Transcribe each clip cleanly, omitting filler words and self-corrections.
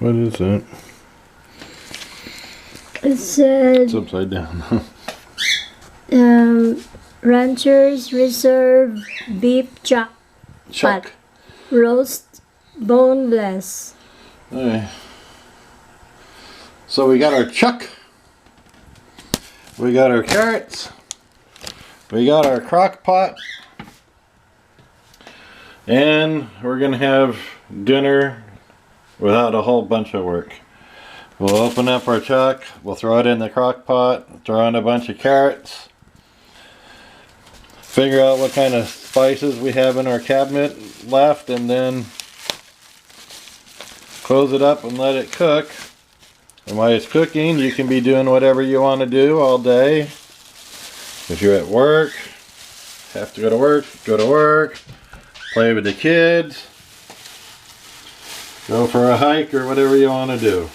What is that? It said It's upside down. Rancher's Reserve Beef Chuck. Chuck. Roast boneless. Okay. So we got our chuck. We got our carrots. We got our crock pot. And we're going to have dinner without a whole bunch of work. We'll open up our chuck. We'll throw it in the crock pot. Throw in a bunch of carrots. Figure out what kind of spices we have in our cabinet left, and then close it up and let it cook. And while it's cooking, you can be doing whatever you want to do all day. If you're at work, have to go to work, play with the kids, go for a hike, or whatever you want to do.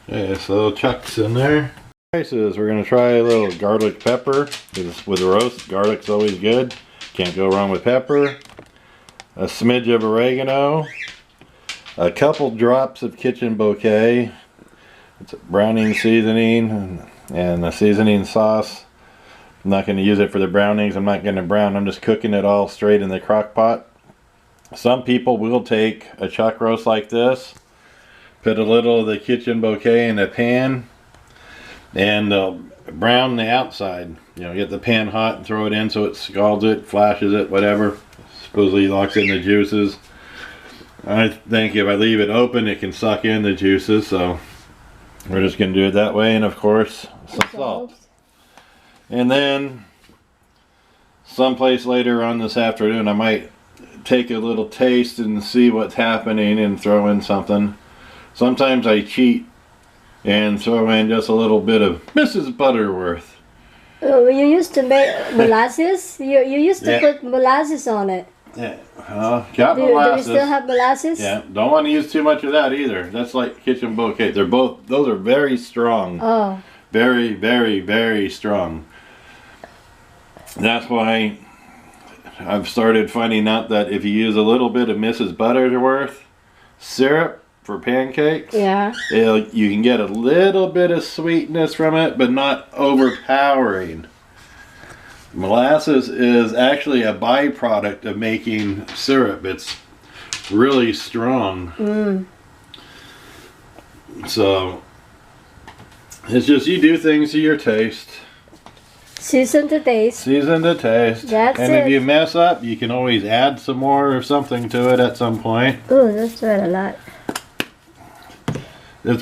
Okay, so chuck's in there. Spices, we're going to try a little garlic pepper. With roast, garlic's always good. Can't go wrong with pepper. A smidge of oregano. A couple drops of kitchen bouquet. It's a browning seasoning and a seasoning sauce. I'm not going to use it for the brownings. I'm not going to brown. I'm just cooking it all straight in the crock pot. Some people will take a chuck roast like this, put a little of the kitchen bouquet in a pan, and brown the outside. You know, get the pan hot and throw it in so it scalds it, flashes it, whatever. Supposedly locks in the juices. I think if I leave it open, it can suck in the juices, so we're just going to do it that way. And of course, some salt. And then someplace later on this afternoon, I might take a little taste and see what's happening and throw in something. Sometimes I cheat and throw in just a little bit of Mrs. Butterworth. Oh, you used to make molasses? You used to put molasses on it. Yeah, got molasses. Do you still have molasses? Yeah, don't want to use too much of that either. That's like kitchen bouquet. Those are very strong. Oh. Very, very, very strong. That's why I've started finding out that if you use a little bit of Mrs. Butterworth syrup for pancakes, you can get a little bit of sweetness from it, but not overpowering. Molasses is actually a byproduct of making syrup. It's really strong. So it's just you do things to your taste. Season to taste. Season to taste. That's it. And if you mess up, you can always add some more or something to it at some point. Oh, that's quite a lot.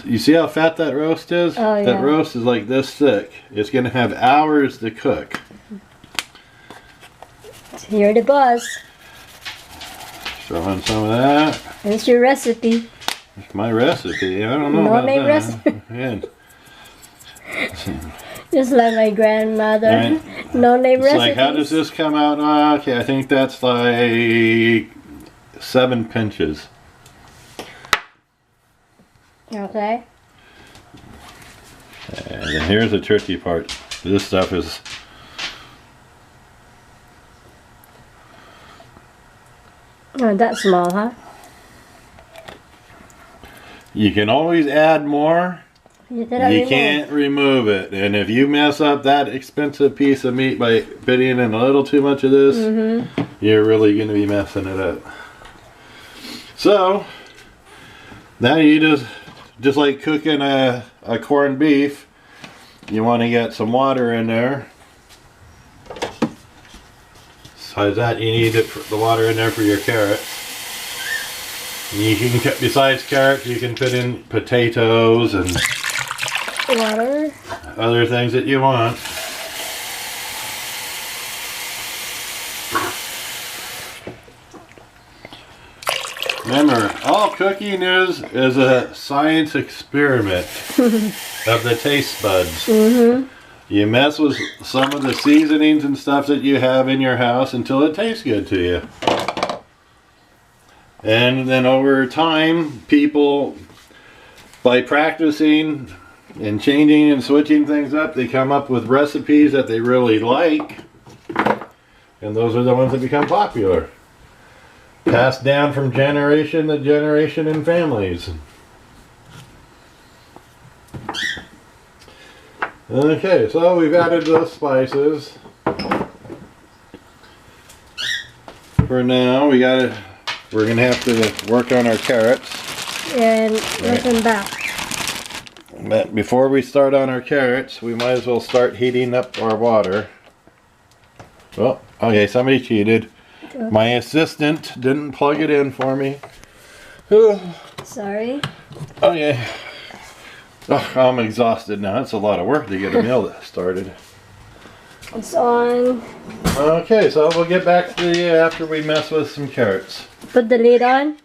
You see how fat that roast is? Oh, yeah. That roast is like this thick. It's going to have hours to cook. You're the boss. Throw in some of that. It's your recipe. It's my recipe. I don't know No about name that. recipe. Yeah. Just like my grandmother. Right. No name It's recipes. like, how does this come out? Okay, I think that's like 7 pinches. Okay. And then here's the tricky part. This stuff is... Oh, that's small, huh? You can always add more. You can't remove it. And if you mess up that expensive piece of meat by putting in a little too much of this, you're really going to be messing it up. So, now you just like cooking a corned beef, you want to get some water in there. Besides that, you need the water in there for your carrots. You can, besides carrots, you can put in potatoes and water, other things that you want. Remember, all cooking is a science experiment of the taste buds. You mess with some of the seasonings and stuff that you have in your house until it tastes good to you. And then over time, people, by practicing and changing and switching things up, they come up with recipes that they really like. And those are the ones that become popular. Passed down from generation to generation in families. Okay, so we've added those spices. For now, we're gonna have to work on our carrots. And listen back. But before we start on our carrots, we might as well start heating up our water. Well, okay, somebody cheated. My assistant didn't plug it in for me. Sorry. Okay. Oh, I'm exhausted now. It's a lot of work to get a meal started. It's on. Okay, so we'll get back to you after we mess with some carrots. Put the lid on.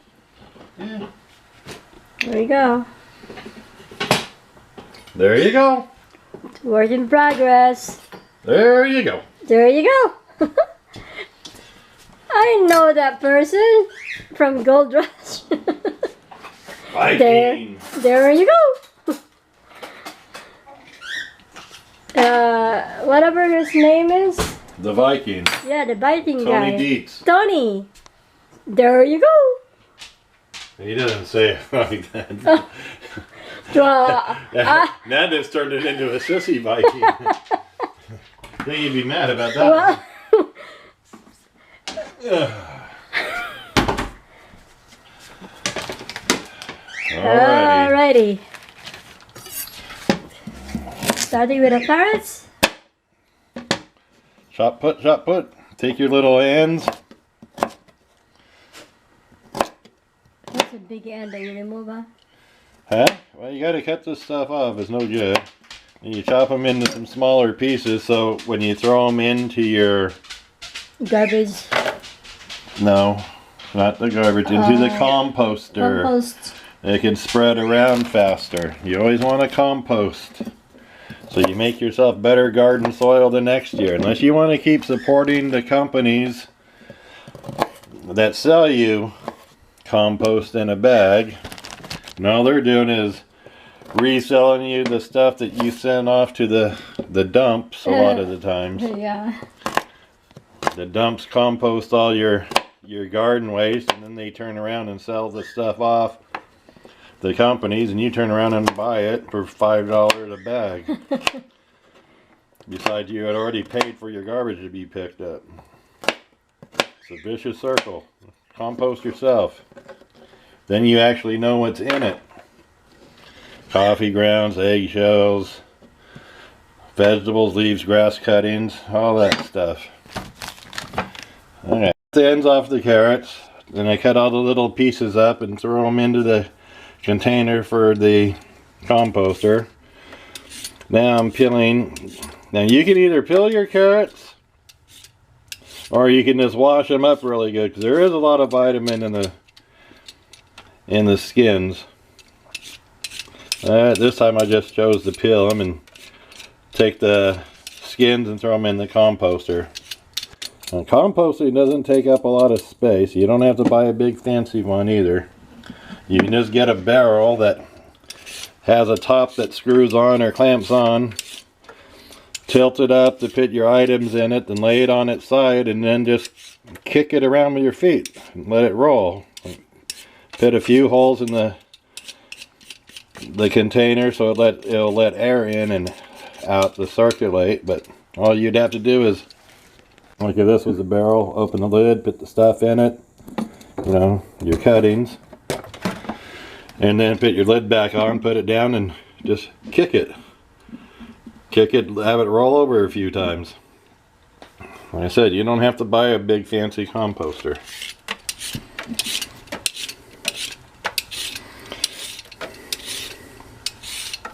Yeah. There you go. There you go. Work in progress. There you go. There you go. I know that person from Gold Rush. Viking. There you go. Whatever his name is. The Viking. Yeah, the biting guy. Tony Dietz. Tony. There you go. He doesn't say it like that. Now just turned it into a sissy Viking. Think you'd be mad about that. Alrighty. Starting with the carrots. Shot put, shot put. Take your little ends. That's a big end that you remove, huh? Huh? Well, you gotta cut this stuff off. It's no good. And you chop them into some smaller pieces so when you throw them into your... Garbage. No, not the garbage. Into the composter. Compost. It can spread around faster. You always want to compost. So you make yourself better garden soil the next year. Unless you want to keep supporting the companies that sell you compost in a bag. And all they're doing is reselling you the stuff that you send off to the dumps a lot of the times. Yeah. The dumps compost all your garden waste, and then they turn around and sell the stuff off the companies, and you turn around and buy it for $5 a bag. Besides, you had already paid for your garbage to be picked up. It's a vicious circle. Compost yourself. Then you actually know what's in it. Coffee grounds, eggshells, vegetables, leaves, grass cuttings, all that stuff. Okay. The ends off the carrots. Then I cut all the little pieces up and throw them into the container for the composter. Now I'm peeling. Now you can either peel your carrots or you can just wash them up really good, because there is a lot of vitamin in the skins. This time I just chose to peel them and take the skins and throw them in the composter. Now, composting doesn't take up a lot of space. You don't have to buy a big fancy one either. You can just get a barrel that has a top that screws on or clamps on, tilt it up to put your items in it, then lay it on its side, and then just kick it around with your feet and let it roll. Put a few holes in the container so it'll let air in and out to circulate, but all you'd have to do is, like if this was a barrel, open the lid, put the stuff in it, you know, your cuttings, and then put your lid back on, put it down, and just kick it. Kick it, have it roll over a few times. Like I said, you don't have to buy a big fancy composter.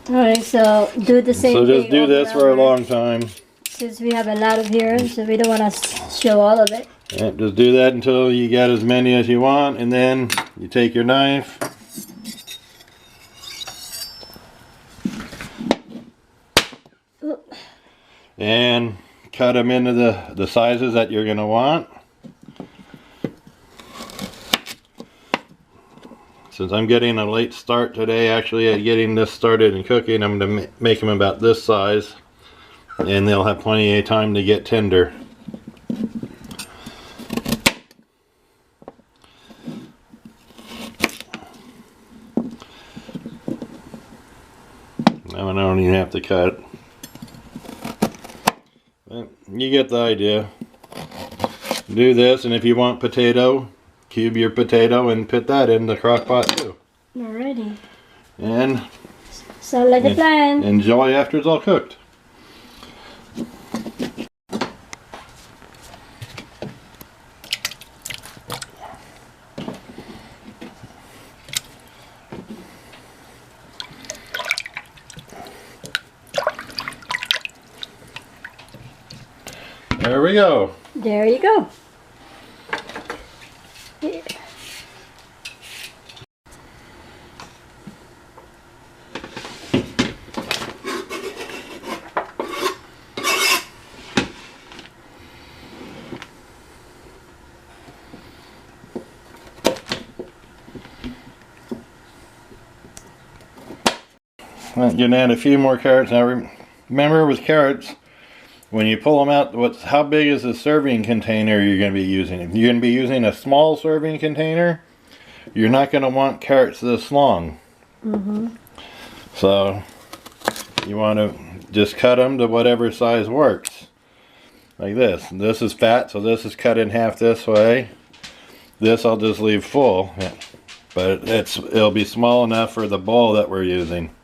Alright, so do the same thing. So just do this for a long time. Since we have a lot of here, so we don't want to show all of it. Yeah, just do that until you get as many as you want, and then you take your knife. And cut them into the sizes that you're going to want. Since I'm getting a late start today, actually, at getting this started and cooking, I'm going to make them about this size. And they'll have plenty of time to get tender. That one I don't even have to cut. But you get the idea. Do this, and if you want potato, cube your potato and put that in the crock pot too. Alrighty. And so like the plan. Enjoy after it's all cooked. There we go. There you go. Yeah. You can add a few more carrots. Now remember with carrots, when you pull them out, how big is the serving container you're going to be using? If you're going to be using a small serving container, you're not going to want carrots this long. So you want to just cut them to whatever size works. Like this. This is fat, so this is cut in half this way. This I'll just leave full, but it'll be small enough for the bowl that we're using.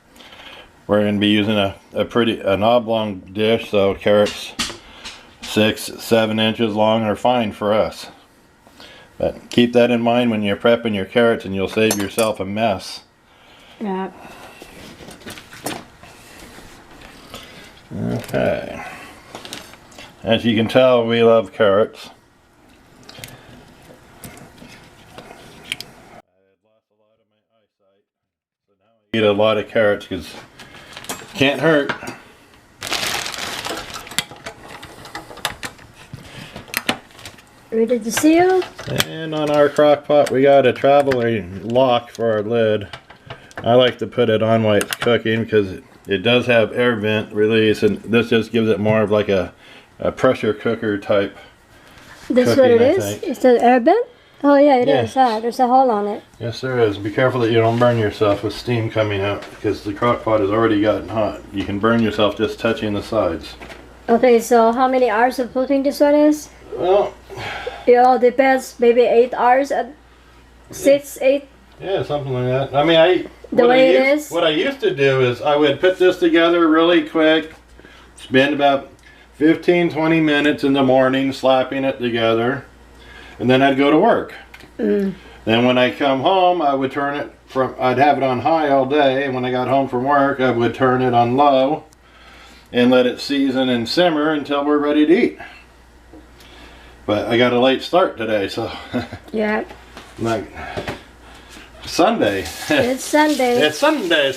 We're going to be using an oblong dish, so carrots 6-7 inches long are fine for us. But keep that in mind when you're prepping your carrots, and you'll save yourself a mess. Yeah. Okay. As you can tell, we love carrots. I eat a lot of carrots because can't hurt. Ready to seal? And on our crock pot we got a traveling lock for our lid. I like to put it on while it's cooking because it does have air vent release, and this just gives it more of like a pressure cooker type. This cooking, what it I is? think. It's an air vent? Oh yeah, it Yes. is. There's a hole on it. Yes, there is. Be careful that you don't burn yourself with steam coming out, because the crock pot has already gotten hot. You can burn yourself just touching the sides. Okay, so how many hours of cooking this one is? Well, It all depends. Maybe 8 hours, 6, 8. yeah, something like that. I mean, What I used to do is I would put this together really quick, spend about 15-20 minutes in the morning slapping it together, and then I'd go to work. Then when I come home, I would turn it I'd have it on high all day, and when I got home from work, I would turn it on low and let it season and simmer until we're ready to eat. But I got a late start today, so Yeah. like Sunday. It's Sunday. It's Sunday.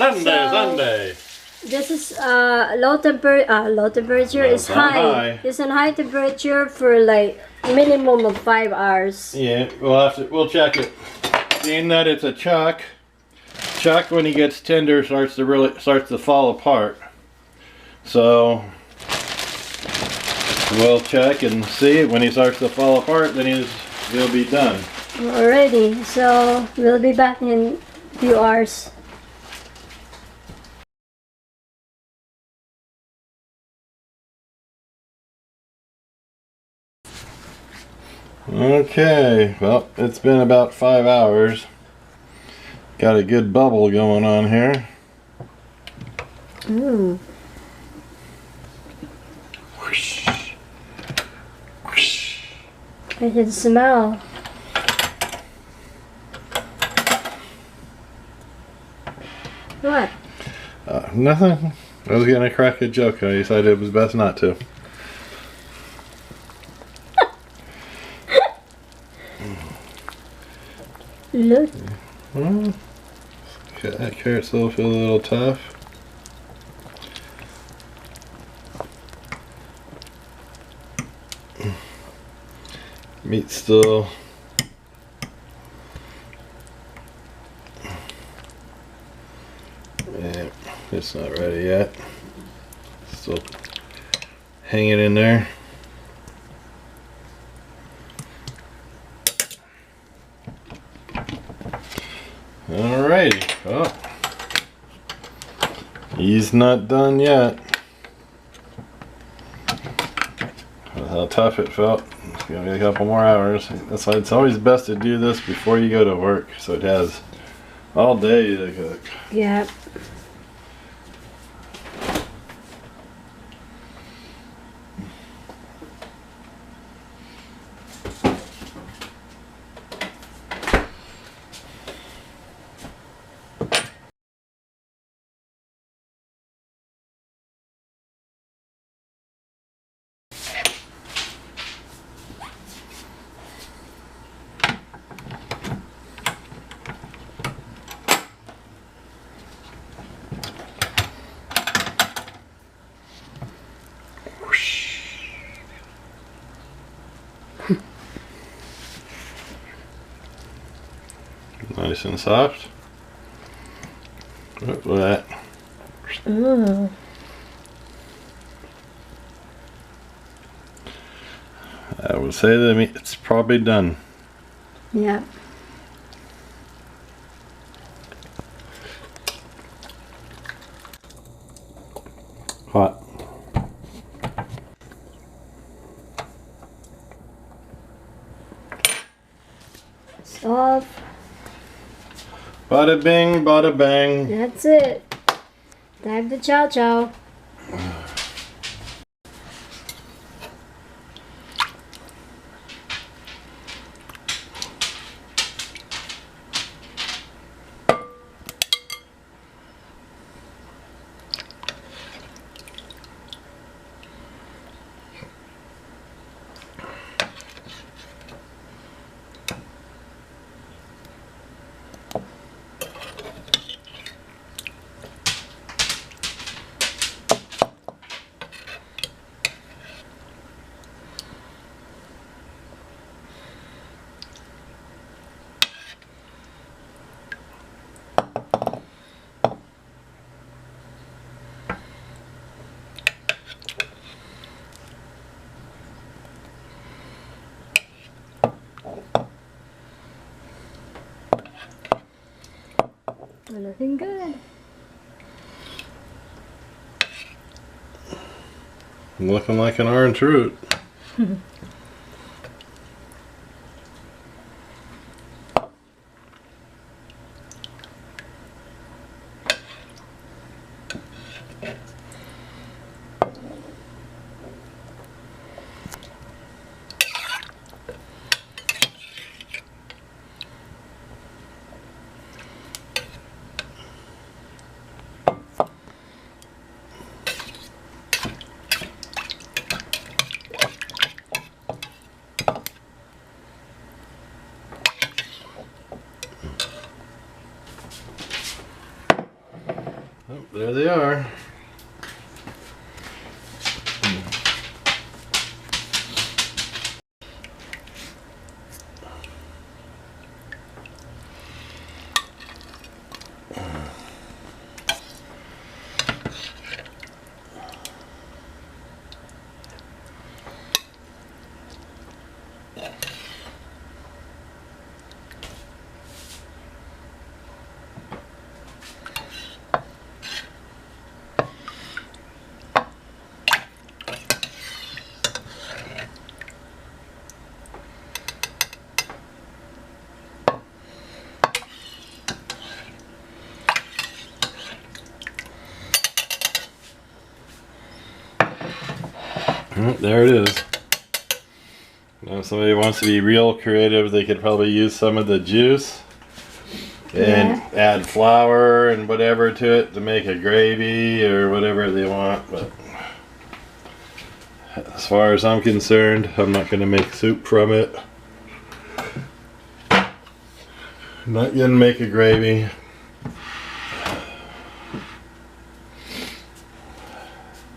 This is low temperature. Low temperature No, is it's on high. high. It's on high temperature for like minimum of 5 hours. Yeah, we'll check it. Being that it's a chuck when he gets tender starts to fall apart. So we'll check and see. When he starts to fall apart, then he'll be done. Already, so we'll be back in a few hours. Okay, well, it's been about 5 hours. Got a good bubble going on here. Ooh. Whoosh. Whoosh. I can smell. What? Nothing. I was gonna crack a joke. I decided it was best not to. Look. Well, that carrot still feel a little tough. Meat still. Yeah, it's not ready yet. Still hanging in there. Alrighty. Well, He's not done yet. How tough it felt. It's gonna be a couple more hours. That's why it's always best to do this before you go to work, so it has all day to cook. Yeah. Nice and soft. Look at that. Mm. I would say that it's probably done. Yeah. Hot. Soft. Bada bing, bada bang. That's it. Time to chow chow. Looking good. Looking like an orange root. Oh, there they are. Oh, there it is. Now, if somebody wants to be real creative, they could probably use some of the juice and add flour and whatever to it to make a gravy or whatever they want. But as far as I'm concerned, I'm not going to make soup from it. I'm not going to make a gravy.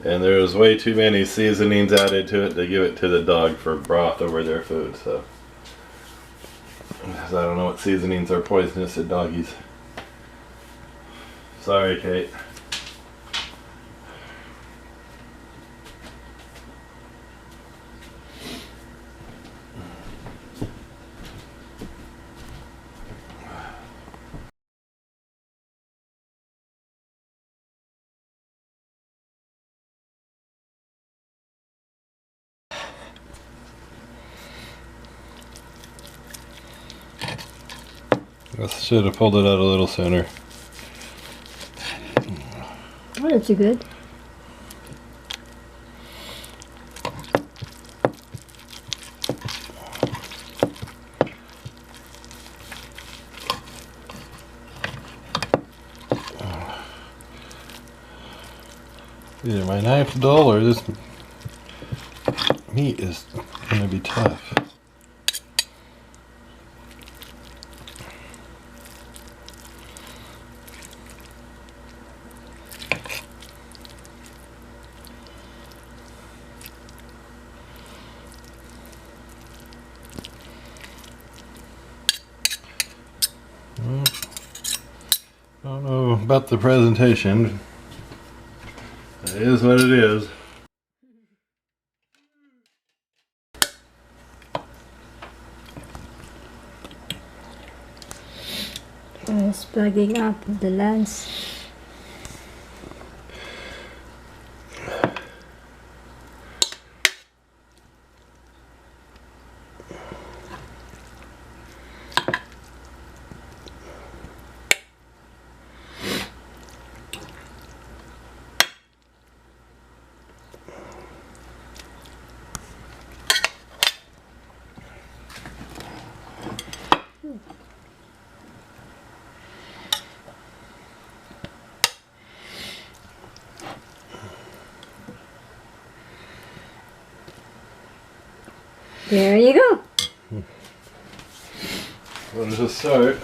And there's way too many seasonings added to it to give it to the dog for broth over their food, so. Because I don't know what seasonings are poisonous to doggies. Sorry, Kate. I should have pulled it out a little sooner. Oh, that's good. Either my knife's dull or this meat is going to be tough. Well, I don't know about the presentation. It is what it is. It's plugging up the lens. There you go. What does it start?